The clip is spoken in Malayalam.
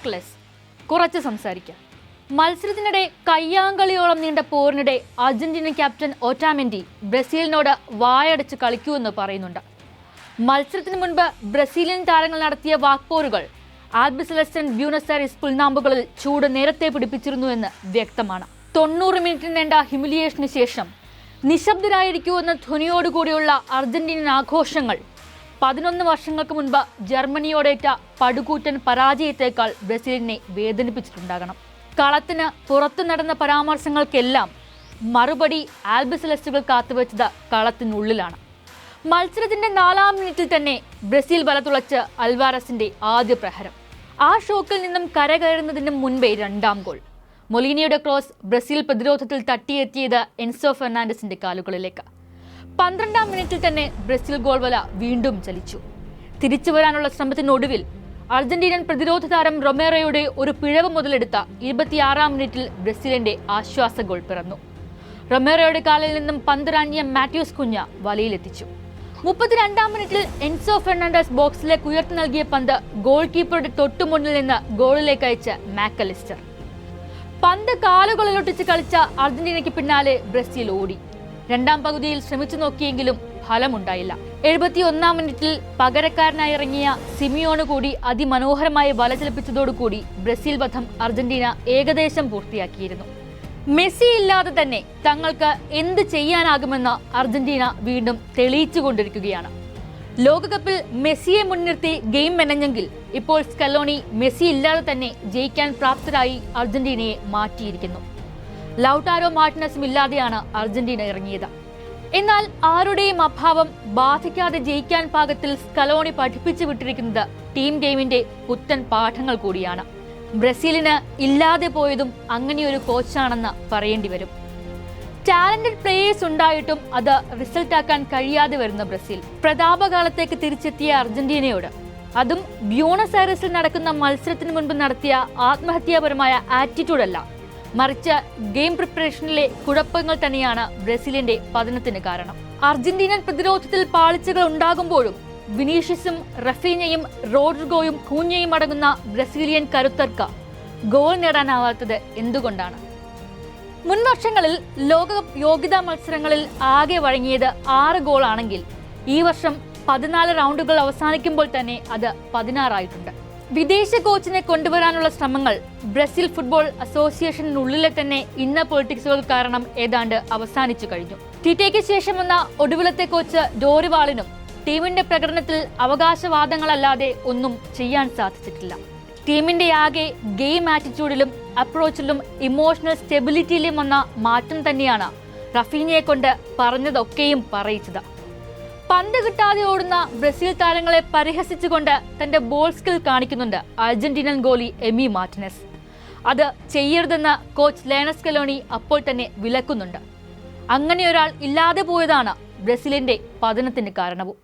ടോക്ക് കുറച്ച് സംസാരിക്കാം. മത്സരത്തിനിടെ കയ്യാങ്കളിയോളം നീണ്ട പോരിനിടെ അർജന്റീന ക്യാപ്റ്റൻ ഓട്ടാമെൻഡി ബ്രസീലിനോട് വായടച്ച് കളിക്കൂവെന്ന് പറയുന്നുണ്ട്. മത്സരത്തിന് മുൻപ് ബ്രസീലിയൻ താരങ്ങൾ നടത്തിയ വാക്പോരുകൾ ആൽബിസെലസ്റ്റൻ ബ്യൂണസ് ആയറിസ് പുൽനാമ്പുകളിൽ ചൂട് നേരത്തെ പിടിപ്പിച്ചിരുന്നുവെന്ന് വ്യക്തമാണ്. 90 മിനിറ്റ് നീണ്ട ഹ്യൂമിലിയേഷന് ശേഷം നിശബ്ദരായിരിക്കുമെന്ന ധ്വനിയോടുകൂടിയുള്ള അർജന്റീനൻ ആഘോഷങ്ങൾ 11 വർഷങ്ങൾക്ക് മുൻപ് ജർമ്മനിയോടേറ്റ പടുകൂറ്റൻ പരാജയത്തേക്കാൾ ബ്രസീലിനെ വേദനിപ്പിച്ചിട്ടുണ്ടാകണം. കളത്തിന് പുറത്തു നടന്ന പരാമർശങ്ങൾക്കെല്ലാം മറുപടി ആൽബിസെലസ്റ്റുകൾ കാത്തുവെച്ചത് കളത്തിനുള്ളിലാണ്. മത്സരത്തിന്റെ 4-ാം മിനിറ്റിൽ തന്നെ ബ്രസീൽ വലതുളച്ച് അൽവാരസിന്റെ ആദ്യ പ്രഹരം. ആ ഷോക്കിൽ നിന്നും കരകയറുന്നതിന് മുൻപേ 2-ാം ഗോൾ. മൊലീനയുടെ ക്രോസ് ബ്രസീൽ പ്രതിരോധത്തിൽ തട്ടിയെത്തിയത് എൻസോ ഫെർണാണ്ടസിന്റെ കാലുകളിലേക്ക്. 12-ാം മിനിറ്റിൽ തന്നെ ബ്രസീൽ ഗോൾ വല വീണ്ടും ചലിച്ചു. തിരിച്ചു വരാനുള്ള ശ്രമത്തിനൊടുവിൽ അർജന്റീനൻ പ്രതിരോധ താരം റൊമേറോയുടെ ഒരു പിഴവ് മുതലെടുത്ത 26-ാം മിനിറ്റിൽ ബ്രസീലിന്റെ ആശ്വാസ ഗോൾ പിറന്നു. റൊമേറോയുടെ കാലിൽ നിന്നും പന്തിറാങ്ങിയ മാത്യൂസ് കുഞ്ഞ വലയിലെത്തിച്ചു. 32-ാം മിനിറ്റിൽ എൻസോ ഫെർണാണ്ടസ് ബോക്സിലേക്ക് ഉയർത്തി നൽകിയ പന്ത് ഗോൾ കീപ്പറുടെ തൊട്ടുമുന്നിൽ നിന്ന് ഗോളിലേക്ക് അയച്ച മാക്കലിസ്റ്റർ. പന്ത് കാലുകളിലൊട്ടിച്ച് കളിച്ച അർജന്റീനയ്ക്ക് പിന്നാലെ ബ്രസീൽ ഓടി. 2-ാം പകുതിയിൽ ശ്രമിച്ചു നോക്കിയെങ്കിലും ഫലമുണ്ടായില്ല. 71-ാം മിനിറ്റിൽ പകരക്കാരനായി ഇറങ്ങിയ സിമിയോണ് കൂടി അതിമനോഹരമായി വല ചലിപ്പിച്ചതോടുകൂടി ബ്രസീൽ വധം അർജന്റീന ഏകദേശം പൂർത്തിയാക്കിയിരുന്നു. മെസ്സി ഇല്ലാതെ തന്നെ തങ്ങൾക്ക് എന്ത് ചെയ്യാനാകുമെന്ന് അർജന്റീന വീണ്ടും തെളിയിച്ചുകൊണ്ടിരിക്കുകയാണ്. ലോകകപ്പിൽ മെസ്സിയെ മുൻനിർത്തി ഗെയിം മെനഞ്ഞെങ്കിൽ ഇപ്പോൾ സ്കലോണി മെസ്സി ഇല്ലാതെ തന്നെ ജയിക്കാൻ പ്രാപ്തരായി അർജന്റീനയെ മാറ്റിയിരിക്കുന്നു. ലൗട്ടാരോ മാർട്ടിനസും ഇല്ലാതെയാണ് അർജന്റീന ഇറങ്ങിയത്. എന്നാൽ ആരുടെയും അഭാവം ബാധിക്കാതെ ജയിക്കാൻ പാകത്തിൽ സ്കലോണി പഠിപ്പിച്ചു വിട്ടിരിക്കുന്നത് ടീം ഗെയിമിന്റെ പുത്തൻ പാഠങ്ങൾ കൂടിയാണ്. ബ്രസീലിന് ഇല്ലാതെ പോയതും അങ്ങനെയൊരു കോച്ചാണെന്ന് പറയേണ്ടി വരും. ടാലന്റഡ് പ്ലേയേഴ്സ് ഉണ്ടായിട്ടും അത് റിസൾട്ടാക്കാൻ കഴിയാതെ വരുന്ന ബ്രസീൽ പ്രതാപകാലത്തേക്ക് തിരിച്ചെത്തിയ അർജന്റീനയോട്, അതും ബ്യൂണസ് ഐറസിൽ നടക്കുന്ന മത്സരത്തിന് മുൻപ് നടത്തിയ ആത്മഹത്യാപരമായ ആറ്റിറ്റ്യൂഡല്ല, മറിച്ച് ഗെയിം പ്രിപ്പറേഷനിലെ കുഴപ്പങ്ങൾ തന്നെയാണ് ബ്രസീലിന്റെ പതനത്തിന് കാരണം. അർജന്റീനൻ പ്രതിരോധത്തിൽ പാളിച്ചകൾ ഉണ്ടാകുമ്പോഴും വിനീഷ്യസും റഫീഞ്ഞയും റോഡ്രിഗോയും കൂഞ്ഞയും അടങ്ങുന്ന ബ്രസീലിയൻ കരുത്തർക്ക് ഗോൾ നേടാനാവാത്തത് എന്തുകൊണ്ടാണ്? മുൻ വർഷങ്ങളിൽ ലോകകപ്പ് യോഗ്യതാ മത്സരങ്ങളിൽ ആകെ വഴങ്ങിയത് 6 ഗോളാണെങ്കിൽ ഈ വർഷം 14 റൗണ്ടുകൾ അവസാനിക്കുമ്പോൾ തന്നെ അത് 16 ആയിട്ടുണ്ട്. വിദേശ കോച്ചിനെ കൊണ്ടുവരാനുള്ള ശ്രമങ്ങൾ ബ്രസീൽ ഫുട്ബോൾ അസോസിയേഷനുള്ളിലെ തന്നെ ഇന്നർ പൊളിറ്റിക്സുകൾ കാരണം ഏതാണ്ട് അവസാനിച്ചു കഴിഞ്ഞു. ടിറ്റയ്ക്ക് ശേഷം വന്ന ഒടുവിലത്തെ കോച്ച് ഡോറിവാളിനും ടീമിന്റെ പ്രകടനത്തിൽ അവകാശവാദങ്ങളല്ലാതെ ഒന്നും ചെയ്യാൻ സാധിച്ചിട്ടില്ല. ടീമിന്റെ ആകെ ഗെയിം ആറ്റിറ്റ്യൂഡിലും അപ്രോച്ചിലും ഇമോഷണൽ സ്റ്റെബിലിറ്റിയിലും വന്ന മാറ്റം തന്നെയാണ് റഫീഞ്ഞയെ കൊണ്ട് പറഞ്ഞതൊക്കെയും പറയിച്ചത്. പന്ത് കിട്ടാതെ ഓടുന്ന ബ്രസീൽ താരങ്ങളെ പരിഹസിച്ചുകൊണ്ട് തന്റെ ബോൾ സ്കിൽ കാണിക്കുന്നുണ്ട് അർജന്റീനൻ ഗോളി എമി മാർട്ടിനസ്. അത് ചെയ്യരുതെന്ന് കോച്ച് ലിയോണൽ സ്കലോണി അപ്പോൾ തന്നെ വിലക്കുന്നുണ്ട്. അങ്ങനെയൊരാൾ ഇല്ലാതെ പോയതാണ് ബ്രസീലിന്റെ പതനത്തിന് കാരണവും.